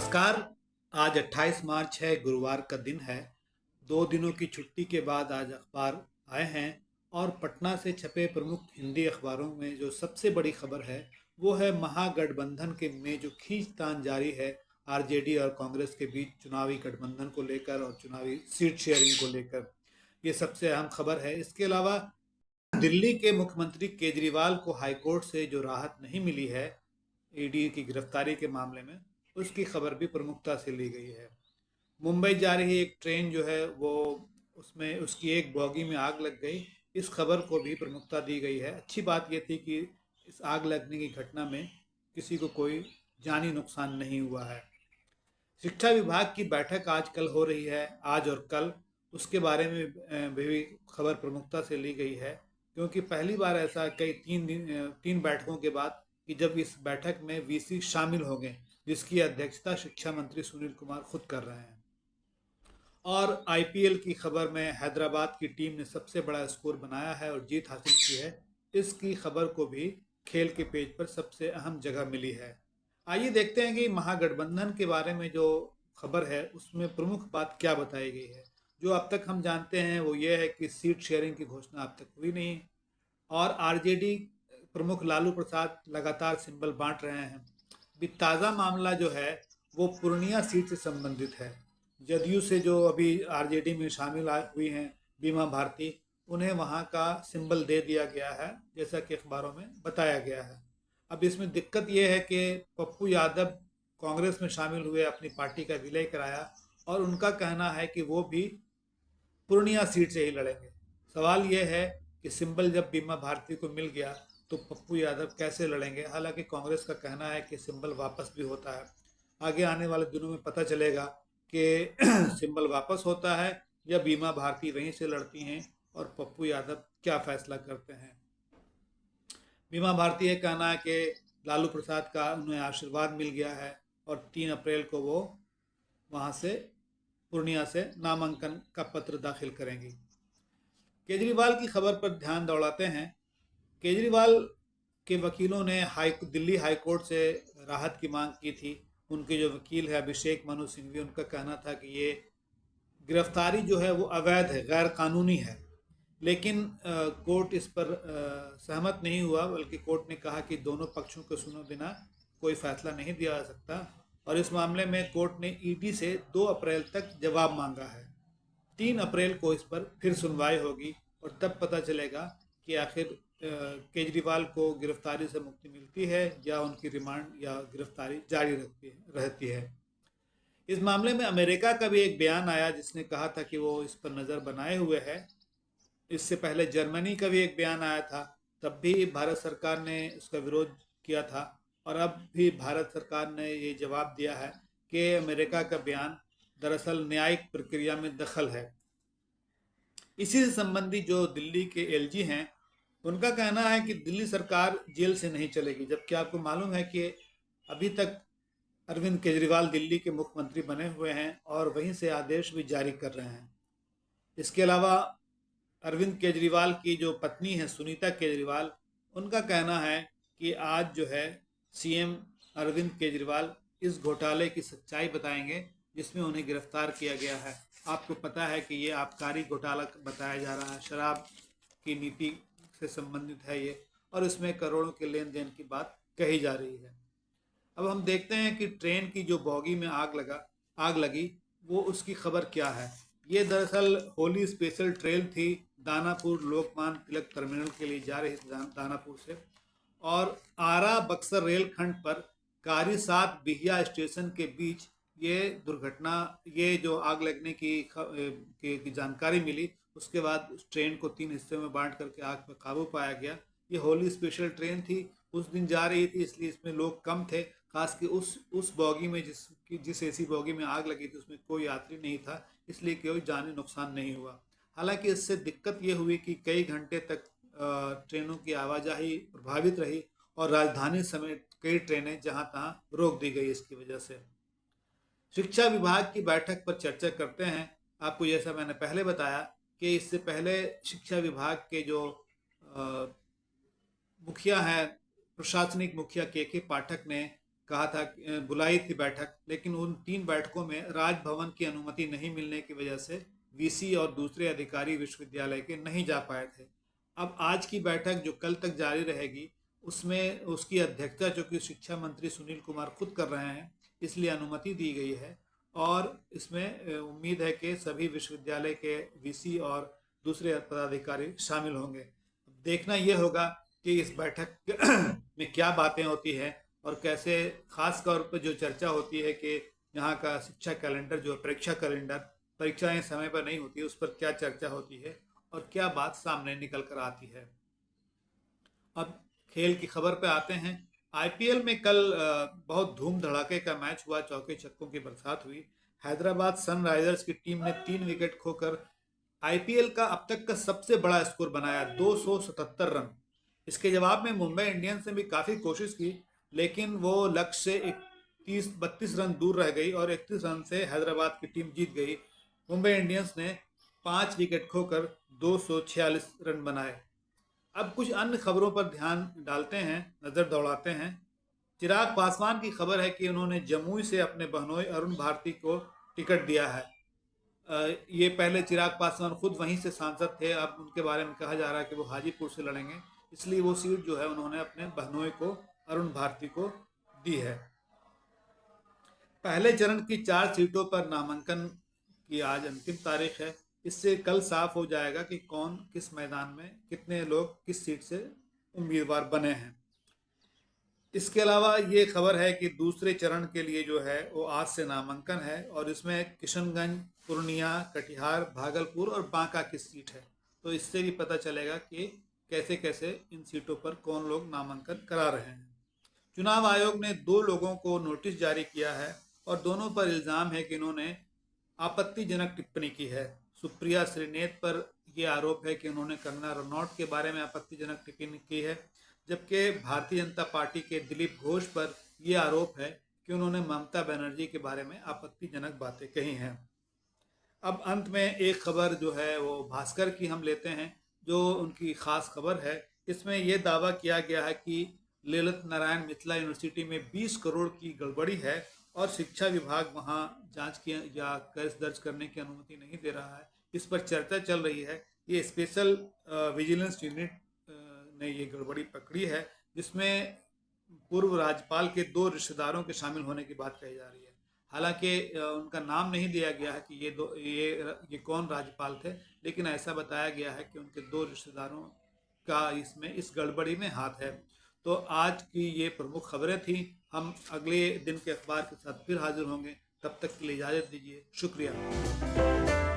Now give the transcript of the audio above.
नमस्कार। आज 28 मार्च है, गुरुवार का दिन है। 2 दिनों की छुट्टी के बाद आज अखबार आए हैं और पटना से छपे प्रमुख हिंदी अखबारों में जो सबसे बड़ी खबर है वो है महागठबंधन के में जो खींचतान जारी है आरजेडी और कांग्रेस के बीच चुनावी गठबंधन को लेकर और चुनावी सीट शेयरिंग को लेकर। ये सबसे अहम खबर है। इसके अलावा दिल्ली के मुख्यमंत्री केजरीवाल को हाईकोर्ट से जो राहत नहीं मिली है ईडी की गिरफ्तारी के मामले में, उसकी खबर भी प्रमुखता से ली गई है। मुंबई जा रही एक ट्रेन जो है वो, उसमें उसकी एक बॉगी में आग लग गई। इस खबर को भी प्रमुखता दी गई है। अच्छी बात यह थी कि इस आग लगने की घटना में किसी को कोई जानी नुकसान नहीं हुआ है। शिक्षा विभाग की बैठक आज कल हो रही है, आज और कल, उसके बारे में भी खबर प्रमुखता से ली गई है। क्योंकि पहली बार ऐसा कई 3 बैठकों के बाद कि जब इस बैठक में वीसी शामिल हो गए, जिसकी अध्यक्षता शिक्षा मंत्री सुनील कुमार खुद कर रहे हैं। और आईपीएल की खबर में हैदराबाद की टीम ने सबसे बड़ा स्कोर बनाया है और जीत हासिल की है। इसकी खबर को भी खेल के पेज पर सबसे अहम जगह मिली है। आइए देखते हैं कि महागठबंधन के बारे में जो खबर है उसमें प्रमुख बात क्या बताई गई है। जो अब तक हम जानते हैं वो ये है कि सीट शेयरिंग की घोषणा अब तक हुई नहीं और आरजेडी प्रमुख लालू प्रसाद लगातार सिंबल बांट रहे हैं। अभी ताज़ा मामला जो है वो पूर्णिया सीट से संबंधित है। जदयू से जो अभी आरजेडी में शामिल हुई हैं बीमा भारती, उन्हें वहां का सिंबल दे दिया गया है जैसा कि अखबारों में बताया गया है। अब इसमें दिक्कत यह है कि पप्पू यादव कांग्रेस में शामिल हुए, अपनी पार्टी का विलय कराया और उनका कहना है कि वो भी पूर्णिया सीट से ही लड़ेंगे। सवाल यह है कि सिंबल जब बीमा भारती को मिल गया तो पप्पू यादव कैसे लड़ेंगे। हालांकि कांग्रेस का कहना है कि सिंबल वापस भी होता है। आगे आने वाले दिनों में पता चलेगा कि सिंबल वापस होता है या बीमा भारती वहीं से लड़ती हैं और पप्पू यादव क्या फैसला करते हैं। बीमा भारती ये कहना है कि लालू प्रसाद का उन्हें आशीर्वाद मिल गया है और 3 अप्रैल को वो वहाँ से पूर्णिया से नामांकन का पत्र दाखिल करेंगी। केजरीवाल की खबर पर ध्यान दौड़ाते हैं। केजरीवाल के वकीलों ने दिल्ली हाईकोर्ट से राहत की मांग की थी। उनके जो वकील है अभिषेक मनु सिंघवी, उनका कहना था कि ये गिरफ्तारी जो है वो अवैध है, गैर कानूनी है। लेकिन कोर्ट इस पर सहमत नहीं हुआ, बल्कि कोर्ट ने कहा कि दोनों पक्षों को सुने बिना कोई फैसला नहीं दिया जा सकता और इस मामले में कोर्ट ने ईडी से 2 अप्रैल तक जवाब मांगा है। 3 अप्रैल को इस पर फिर सुनवाई होगी और तब पता चलेगा कि आखिर केजरीवाल को गिरफ्तारी से मुक्ति मिलती है या उनकी रिमांड या गिरफ्तारी जारी रहती है। इस मामले में अमेरिका का भी एक बयान आया जिसने कहा था कि वो इस पर नज़र बनाए हुए है। इससे पहले जर्मनी का भी एक बयान आया था, तब भी भारत सरकार ने उसका विरोध किया था और अब भी भारत सरकार ने ये जवाब दिया है कि अमेरिका का बयान दरअसल न्यायिक प्रक्रिया में दखल है। इसी से संबंधी जो दिल्ली के एलजी हैं, उनका कहना है कि दिल्ली सरकार जेल से नहीं चलेगी। जबकि आपको मालूम है कि अभी तक अरविंद केजरीवाल दिल्ली के मुख्यमंत्री बने हुए हैं और वहीं से आदेश भी जारी कर रहे हैं। इसके अलावा अरविंद केजरीवाल की जो पत्नी है सुनीता केजरीवाल, उनका कहना है कि आज जो है सीएम अरविंद केजरीवाल इस घोटाले की सच्चाई बताएंगे जिसमें उन्हें गिरफ्तार किया गया है। आपको पता है कि ये आबकारी घोटाला बताया जा रहा है, शराब की नीति से संबंधित है ये, और इसमें करोड़ों के लेन देन की बात कही जा रही है। अब हम देखते हैं कि ट्रेन की जो बॉगी में आग लगी वो उसकी खबर क्या है। ये दरअसल होली स्पेशल ट्रेन थी, दानापुर लोकमान्य तिलक टर्मिनल के लिए जा रही थी दानापुर से, और आरा बक्सर रेलखंड पर कारीसात बिहिया स्टेशन के बीच ये दुर्घटना, ये जो आग लगने की जानकारी मिली, उसके बाद उस ट्रेन को 3 हिस्सों में बांट करके आग पर काबू पाया गया। ये होली स्पेशल ट्रेन थी, उस दिन जा रही थी, इसलिए इसमें लोग कम थे। खास कि उस बॉगी में जिस एसी बॉगी में आग लगी थी उसमें कोई यात्री नहीं था, इसलिए कोई जानी नुकसान नहीं हुआ। हालांकि इससे दिक्कत ये हुई कि कई घंटे तक ट्रेनों की आवाजाही प्रभावित रही और राजधानी समेत कई ट्रेनें जहां तहां रोक दी गई इसकी वजह से। शिक्षा विभाग की बैठक पर चर्चा करते हैं। आपको जैसा मैंने पहले बताया कि इससे पहले शिक्षा विभाग के जो मुखिया हैं, प्रशासनिक मुखिया के पाठक ने कहा था बुलाई थी बैठक, लेकिन उन 3 बैठकों में राजभवन की अनुमति नहीं मिलने की वजह से वीसी और दूसरे अधिकारी विश्वविद्यालय के नहीं जा पाए थे। अब आज की बैठक जो कल तक जारी रहेगी, उसमें उसकी अध्यक्षता चूँकि शिक्षा मंत्री सुनील कुमार खुद कर रहे हैं, इसलिए अनुमति दी गई है और इसमें उम्मीद है कि सभी विश्वविद्यालय के वीसी और दूसरे पदाधिकारी शामिल होंगे। देखना ये होगा कि इस बैठक में क्या बातें होती हैं और कैसे, खास तौर पर जो चर्चा होती है कि यहाँ का शिक्षा कैलेंडर जो परीक्षा कैलेंडर, परीक्षाएं समय पर नहीं होती, उस पर क्या चर्चा होती है और क्या बात सामने निकल कर आती है। अब खेल की खबर पे आते हैं। आईपीएल में कल बहुत धूम धड़ाके का मैच हुआ, चौके छक्कों की बरसात हुई। हैदराबाद सनराइजर्स की टीम ने 3 विकेट खोकर आईपीएल का अब तक का सबसे बड़ा स्कोर बनाया, 277 रन। इसके जवाब में मुंबई इंडियंस ने भी काफ़ी कोशिश की, लेकिन वो लक्ष्य से 32 रन दूर रह गई और 31 रन से हैदराबाद की टीम जीत गई। मुंबई इंडियंस ने 5 विकेट खोकर 246 रन बनाए। अब कुछ अन्य खबरों पर ध्यान डालते हैं, नज़र दौड़ाते हैं। चिराग पासवान की खबर है कि उन्होंने जमुई से अपने बहनोई अरुण भारती को टिकट दिया है। ये पहले चिराग पासवान खुद वहीं से सांसद थे, अब उनके बारे में कहा जा रहा है कि वो हाजीपुर से लड़ेंगे, इसलिए वो सीट जो है उन्होंने अपने बहनोई को, अरुण भारती को दी है। पहले चरण की 4 सीटों पर नामांकन की आज अंतिम तारीख है। इससे कल साफ हो जाएगा कि कौन किस मैदान में, कितने लोग किस सीट से उम्मीदवार बने हैं। इसके अलावा ये खबर है कि दूसरे चरण के लिए जो है वो आज से नामांकन है और इसमें किशनगंज, पूर्णिया, कटिहार, भागलपुर और बांका की सीट है। तो इससे भी पता चलेगा कि कैसे कैसे इन सीटों पर कौन लोग नामांकन करा रहे हैं। चुनाव आयोग ने 2 लोगों को नोटिस जारी किया है और दोनों पर इल्ज़ाम है कि इन्होंने आपत्तिजनक टिप्पणी की है। सुप्रिया श्रीनेत पर यह आरोप है कि उन्होंने कंगना रनौत के बारे में आपत्तिजनक टिप्पणी की है, जबकि भारतीय जनता पार्टी के दिलीप घोष पर यह आरोप है कि उन्होंने ममता बनर्जी के बारे में आपत्तिजनक बातें कही हैं। अब अंत में एक खबर जो है वो भास्कर की हम लेते हैं, जो उनकी खास खबर है। इसमें यह दावा किया गया है कि ललित नारायण मिथिला यूनिवर्सिटी में 20 करोड़ की गड़बड़ी है और शिक्षा विभाग वहां जांच की या केस दर्ज करने की अनुमति नहीं दे रहा है। इस पर चर्चा चल रही है। ये स्पेशल विजिलेंस यूनिट ने ये गड़बड़ी पकड़ी है, जिसमें पूर्व राज्यपाल के 2 रिश्तेदारों के शामिल होने की बात कही जा रही है। हालांकि उनका नाम नहीं दिया गया है कि ये कौन राज्यपाल थे, लेकिन ऐसा बताया गया है कि उनके 2 रिश्तेदारों का इसमें इस गड़बड़ी में हाथ है। तो आज की ये प्रमुख खबरें थी। हम अगले दिन के अखबार के साथ फिर हाजिर होंगे। तब तक के लिए इजाज़त दीजिए। शुक्रिया।